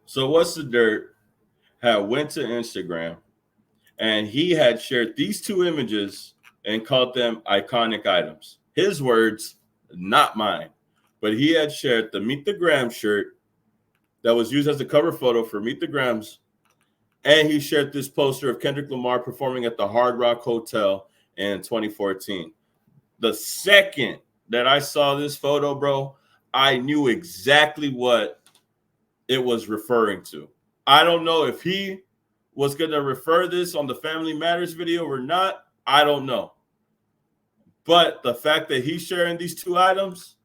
So What's the Dirt had went to Instagram and he had shared these two images and called them iconic items. His words, not mine. But he had shared the Meet the Gram shirt that was used as the cover photo for Meet the Grams. And he shared this poster of Kendrick Lamar performing at the Hard Rock Hotel in 2014. The second that I saw this photo, bro, I knew exactly what it was referring to. I don't know if he was going to refer this on the Family Matters video or not. I don't know. But the fact that he's sharing these two items,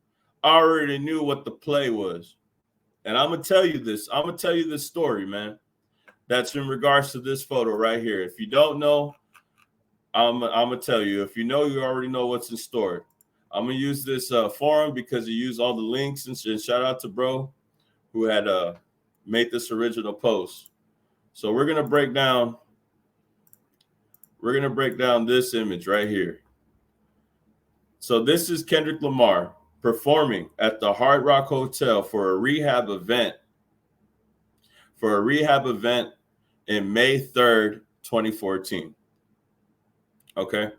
I already knew what the play was. And I'm going to tell you this. I'm going to tell you this story, man. That's in regards to this photo right here. If you don't know, I'm going to tell you. If you know, you already know what's in store. I'm going to use this forum because he used all the links. And shout out to bro who had made this original post. So we're going to break down this image right here. So this is Kendrick Lamar performing at the Hard Rock Hotel for a rehab event. In May 3rd, 2014. Okay,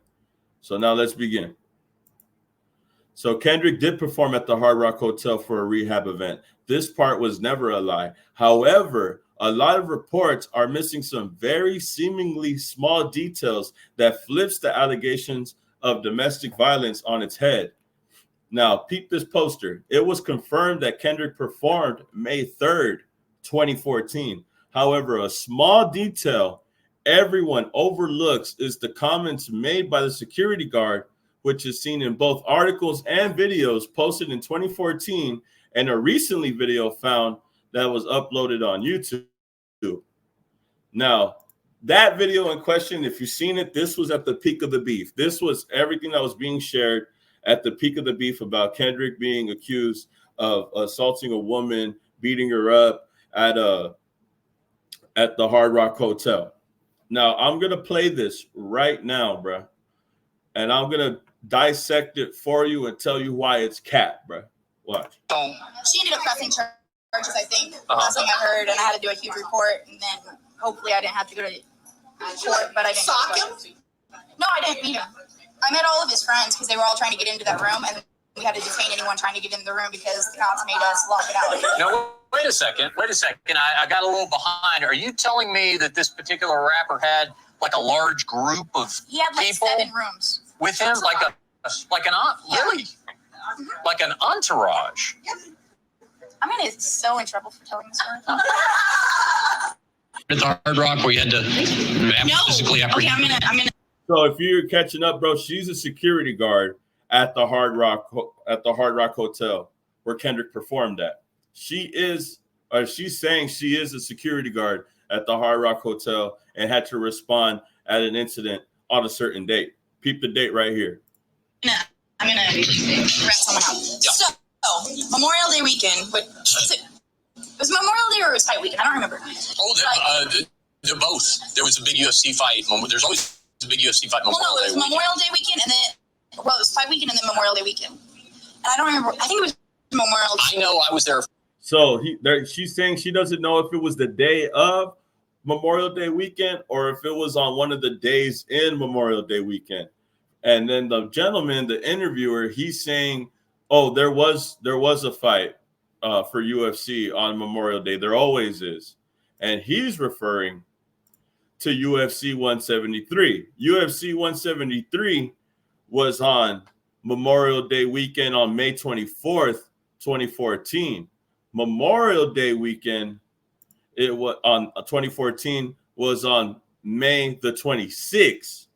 so now let's begin. So Kendrick did perform at the Hard Rock Hotel for a rehab event. This part was never a lie. However, a lot of reports are missing some very seemingly small details that flips the allegations of domestic violence on its head. Now, peep this poster. It was confirmed that Kendrick performed May 3rd, 2014. However, a small detail everyone overlooks is the comments made by the security guard, which is seen in both articles and videos posted in 2014 and a recently video found that was uploaded on YouTube. Now, that video in question, if you've seen it, this was at the peak of the beef. This was everything that was being shared at the peak of the beef about Kendrick being accused of assaulting a woman, beating her up at the Hard Rock Hotel. Now, I'm going to play this right now, bro. And I'm going to dissect it for you and tell you why it's cat, bro. Watch. She ended up pressing charges, I think, last thing I heard, and I had to do a huge report, and then hopefully I didn't have to go to court, but I didn't. Sock him? No, I didn't beat him. I met all of his friends because they were all trying to get into that room, and we had to detain anyone trying to get in the room because the cops made us lock it out. No, wait a second. I got a little behind. Are you telling me that this particular rapper had like a large group of He had like people 7 rooms with him, really, like an entourage? I'm gonna get so in trouble for telling this story. At the Hard Rock, where you had to physically apprehend. Okay, I'm gonna. So if you're catching up, bro, she's a security guard at the Hard Rock Hotel where Kendrick performed at. She's saying she is a security guard at the Hard Rock Hotel and had to respond at an incident on a certain date. Peep the date right here. I'm gonna rat someone out. Yeah. So Memorial Day weekend, but was it Memorial Day or was fight weekend? I don't remember. They're both. There was a big UFC fight. There's always a big UFC fight. Well, no, it was Memorial Day weekend, and then it was fight weekend, and then Memorial Day weekend. And I don't remember. I think it was Memorial Day. I know I was there. So she's saying she doesn't know if it was the day of Memorial Day weekend or if it was on one of the days in Memorial Day weekend. And then the gentleman, the interviewer, he's saying, "Oh, there was a fight for UFC on Memorial Day. There always is," and he's referring to UFC 173. UFC 173 was on Memorial Day weekend on May 24th, 2014. Memorial Day weekend, it was on 2014, was on May the 26th.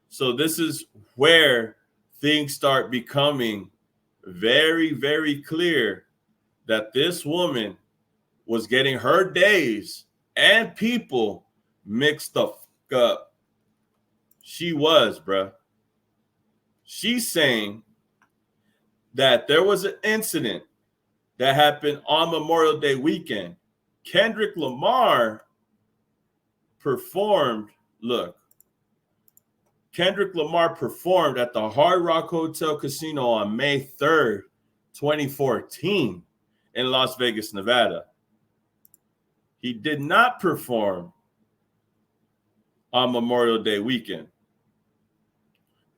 So this is where things start becoming very, very clear that this woman was getting her days and people mixed the fuck up. She was, bruh. She's saying that there was an incident that happened on Memorial Day weekend. Kendrick Lamar performed, Kendrick Lamar performed at the Hard Rock Hotel Casino on May 3rd, 2014 in Las Vegas, Nevada. He did not perform on Memorial Day weekend.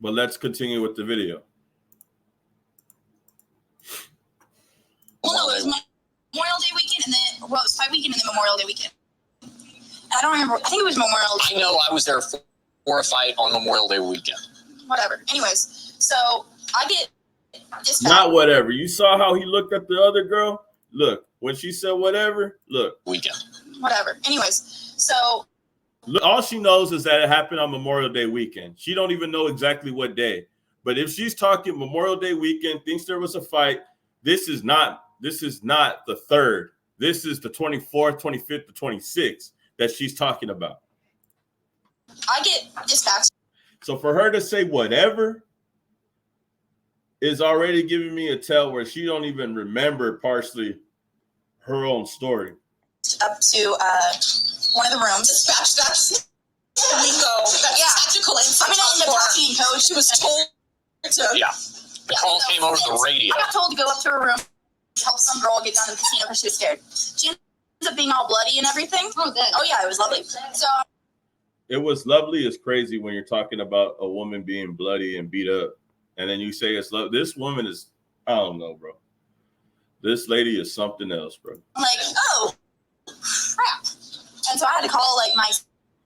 But let's continue with the video. Well, no, it was Memorial Day weekend, and then it was fight weekend, and then Memorial Day weekend. I don't remember. I think it was Memorial Day. I know I was there for a fight on Memorial Day weekend. Whatever. Anyways, so I get this. Not whatever. You saw how he looked at the other girl? Look, when she said whatever, look. Weekend. Whatever. Anyways, so Look, all she knows is that it happened on Memorial Day weekend. She don't even know exactly what day. But if she's talking Memorial Day weekend, thinks there was a fight, this is not the 3rd. This is the 24th, 25th, the 26th that she's talking about. I get dispatched. So for her to say whatever is already giving me a tell where she don't even remember partially her own story. Up to one of the rooms. Dispatch, that's lingo. Yeah. Tactical insight. I mean, in the talking code, she was told to. Yeah. The call came over the radio. I got told to go up to her room, help some girl get down to the casino because she was scared. She ends up being all bloody and everything. Oh, good. Oh, yeah, it was lovely. So it was lovely is crazy when you're talking about a woman being bloody and beat up. And then you say it's love. This woman is, I don't know, bro. This lady is something else, bro. I'm like, oh, crap. And so I had to call like my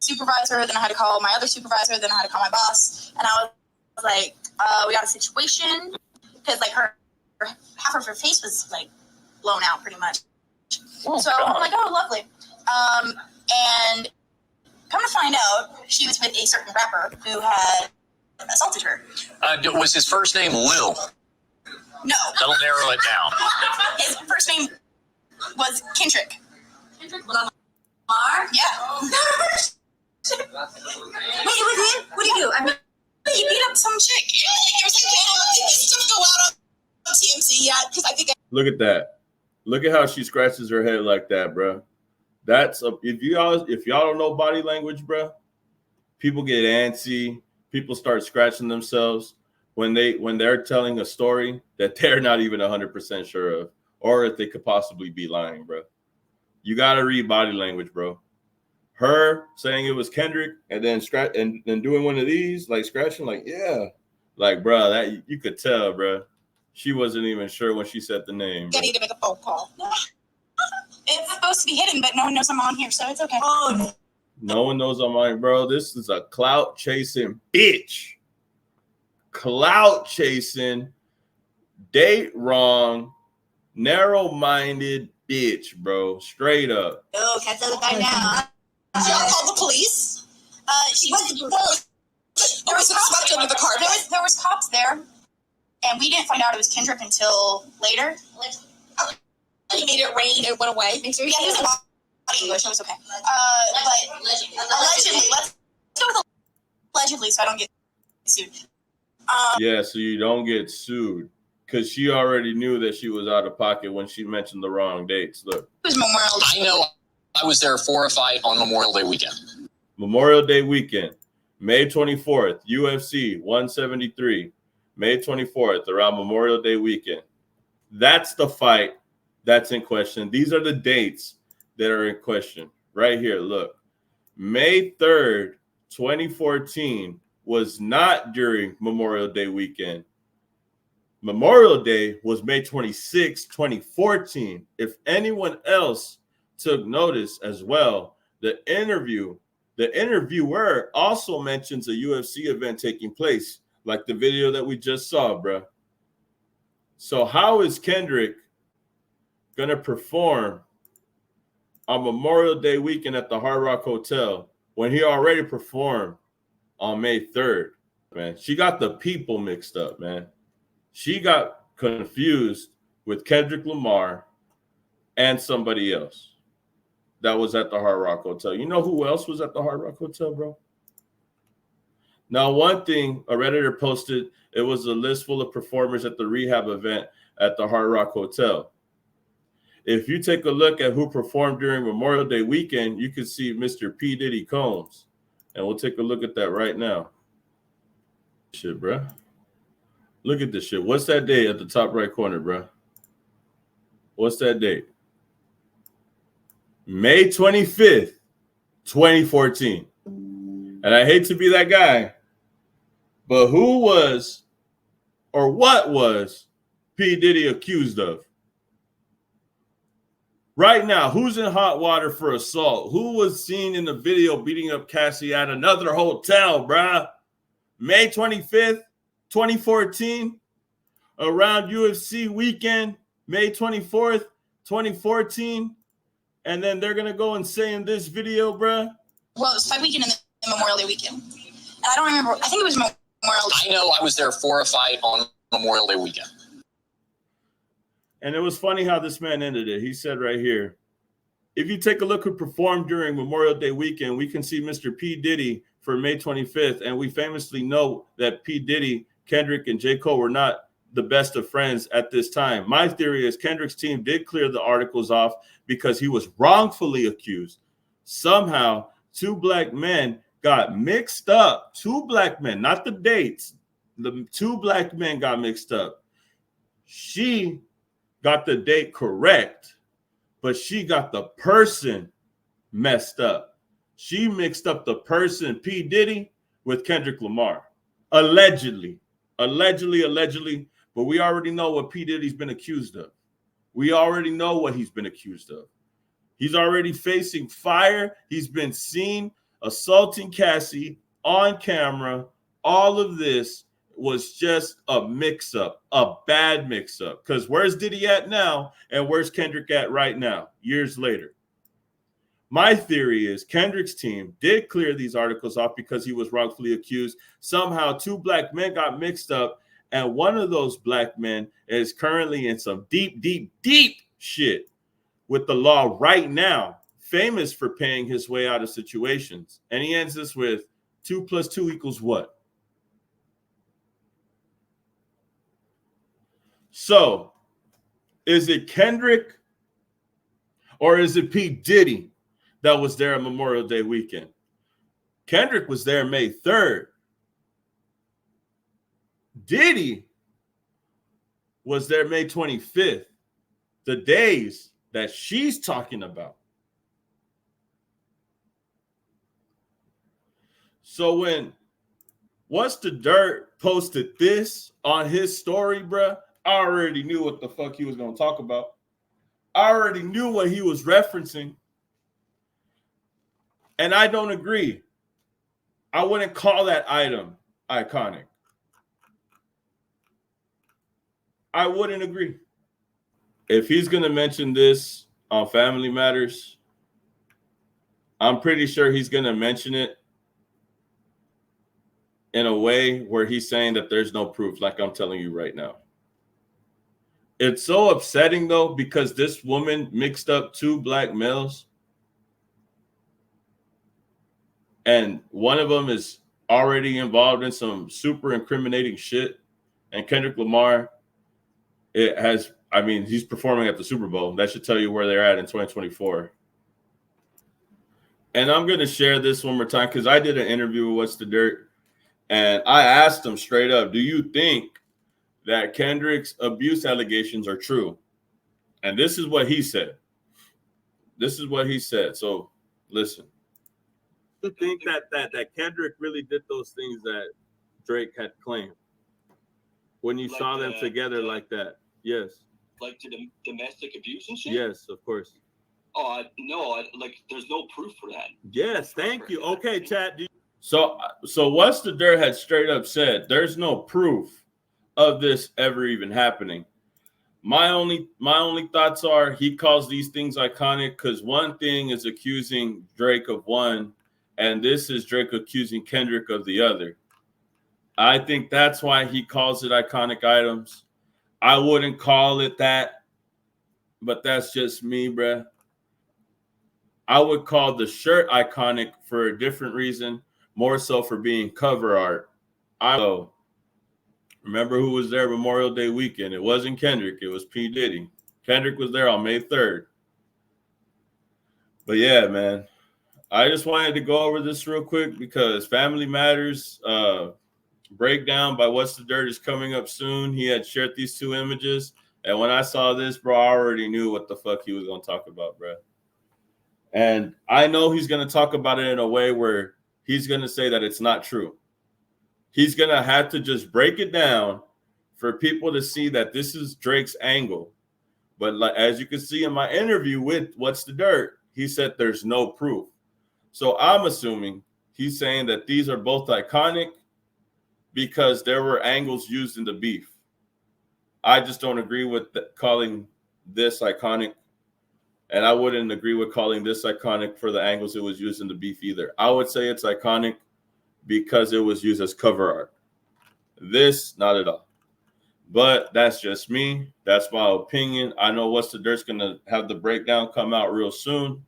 supervisor, then I had to call my other supervisor, then I had to call my boss. And I was like, we got a situation. Because like half of her face was like blown out pretty much. Oh, so God. I'm like, oh, lovely. And come to find out, she was with a certain rapper who had assaulted her. Was his first name Lil? No. That'll narrow it down. His first name was Kendrick. Kendricklamar? Yeah. Wait, it was him? What did he do? I mean, he beat up some chick. There was like, this stuff go out on TMZ yet? Because I think Look at that. Look at how she scratches her head like that, bro. That's if y'all don't know body language, bro, people get antsy. People start scratching themselves when they're telling a story that they're not even 100% sure of, or if they could possibly be lying, bro. You gotta read body language, bro. Her saying it was Kendrick and then scratch and doing one of these, like scratching, like yeah, like bro, that you could tell, bro. She wasn't even sure when she said the name. I need to make a phone call. It's supposed to be hidden, but no one knows I'm on here, so it's okay. Oh, no one knows I'm on, bro. This is a clout chasing bitch. Clout chasing, date wrong, narrow-minded bitch, bro. Straight up. Oh, catch the guy now. Y'all called the police? She was. There was cops under the car. There was cops there, and we didn't find out it was Kendrick until later. He made it rain. It went away. Yeah, he was in body English. It was okay. But allegedly, let's go with allegedly, so I don't get sued. Yeah, so you don't get sued because she already knew that she was out of pocket when she mentioned the wrong dates. Look, It was Memorial Day. I know I was there for a fight on Memorial Day weekend. Memorial Day weekend, May 24th, UFC 173, May 24th, around Memorial Day weekend. That's the fight that's in question. These are the dates that are in question right here. Look, May 3rd, 2014 was not during Memorial Day weekend. Memorial Day was May 26, 2014. If anyone else took notice as well, the interviewer also mentions a UFC event taking place, like the video that we just saw, bro. So how is Kendrick gonna perform on Memorial Day weekend at the Hard Rock Hotel when he already performed on May 3rd? Man, she got the people mixed up, man. She got confused with Kendrick Lamar and somebody else that was at the Hard Rock Hotel. You know who else was at the Hard Rock Hotel, bro? Now, one thing a Redditor posted, it was a list full of performers at the rehab event at the Hard Rock Hotel. If you take a look at who performed during Memorial Day weekend, you can see Mr. P. Diddy Combs. And we'll take a look at that right now. Shit, bro. Look at this shit. What's that date at the top right corner, bro? What's that date? May 25th, 2014. And I hate to be that guy, but who was or what was P. Diddy accused of? Right now, who's in hot water for assault? Who was seen in the video beating up Cassie at another hotel, bruh? May 25th, 2014, around UFC weekend, May 24th, 2014. And then they're going to go and say in this video, bruh. Well, it was fight weekend and then Memorial Day weekend. And I don't remember. I think it was Memorial Day. I know I was there for a fight on Memorial Day weekend. And it was funny how this man ended it. He said right here, if you take a look who performed during Memorial Day weekend, we can see Mr. P. Diddy for May 25th. And we famously know that P. Diddy, Kendrick, and J. Cole were not the best of friends at this time. My theory is Kendrick's team did clear the articles off because he was wrongfully accused. Somehow, two black men got mixed up. Two black men, not the dates. The two black men got mixed up. She got the date correct, but she got the person messed up. She mixed up the person, P. Diddy, with Kendrick Lamar. Allegedly. But we already know what P. Diddy's been accused of. We already know what he's been accused of. He's already facing fire. He's been seen assaulting Cassie on camera. All of this was just a mix-up, a bad mix-up. Because where's Diddy at now and where's Kendrick at right now, years later? My theory is Kendrick's team did clear these articles off because he was wrongfully accused. Somehow two black men got mixed up, and one of those black men is currently in some deep shit with the law right now, famous for paying his way out of situations. And he ends this with 2 + 2 = what? So, is it Kendrick or is it P. Diddy that was there on Memorial Day weekend? Kendrick was there May 3rd. Diddy was there May 25th, the days that she's talking about. So when What's the Dirt posted this on his story, bruh, I already knew what the fuck he was going to talk about. I already knew what he was referencing. And I don't agree. I wouldn't call that item iconic. I wouldn't agree. If he's going to mention this on Family Matters, I'm pretty sure he's going to mention it in a way where he's saying that there's no proof, like I'm telling you right now. It's so upsetting, though, because this woman mixed up two black males, and one of them is already involved in some super incriminating shit. And Kendrick Lamar, he's performing at the Super Bowl. That should tell you where they're at in 2024. And I'm going to share this one more time because I did an interview with What's the Dirt, and I asked him straight up, do you think that Kendrick's abuse allegations are true? And this is what he said. So listen. Do you think that Kendrick really did those things that Drake had claimed when you saw them together like that? Yes. Like to the domestic abuse and shit? Yes, of course. Oh, no, there's no proof for that. Yes, thank you. Okay, chat. So What's the Dirt had straight up said there's no proof of this ever even happening. My only thoughts are he calls these things iconic because one thing is accusing Drake of one, and this is Drake accusing Kendrick of the other. I think that's why he calls it iconic items. I wouldn't call it that, but that's just me, bruh. I would call the shirt iconic for a different reason, more so for being cover art. Remember who was there Memorial Day weekend? It wasn't Kendrick. It was P. Diddy. Kendrick was there on May 3rd. But yeah, man, I just wanted to go over this real quick because Family Matters breakdown by What's the Dirt is coming up soon. He had shared these two images. And when I saw this, bro, I already knew what the fuck he was going to talk about, bro. And I know he's going to talk about it in a way where he's going to say that it's not true. He's going to have to just break it down for people to see that this is Drake's angle. But like, as you can see in my interview with What's the Dirt, he said there's no proof. So I'm assuming he's saying that these are both iconic because there were angles used in the beef. I just don't agree with calling this iconic. And I wouldn't agree with calling this iconic for the angles it was used in the beef either. I would say it's iconic because it was used as cover art. This, not at all. But that's just me. That's my opinion. I know What's the Dirt's going to have the breakdown come out real soon.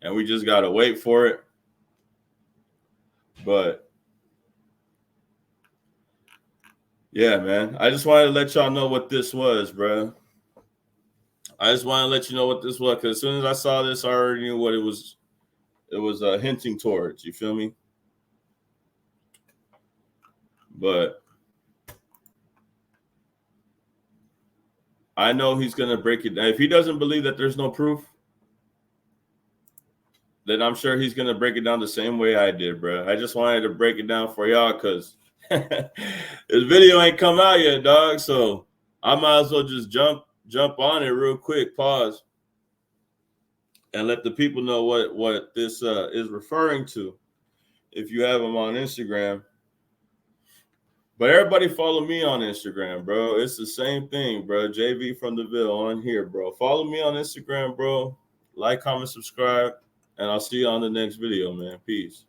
And we just got to wait for it. But yeah, man. I just wanted to let y'all know what this was, bro. I just want to let you know what this was, because as soon as I saw this, I already knew what it was. It was hinting towards. You feel me? But I know he's gonna break it down. If he doesn't believe that there's no proof, then I'm sure he's gonna break it down the same way I did, bro. I just wanted to break it down for y'all because this video ain't come out yet, dog. So I might as well just jump on it real quick, pause, and let the people know what this is referring to if you have them on Instagram. But everybody follow me on Instagram, bro. It's the same thing, bro. JV from the Ville on here, bro. Follow me on Instagram, bro. Like, comment, subscribe, and I'll see you on the next video, man. Peace.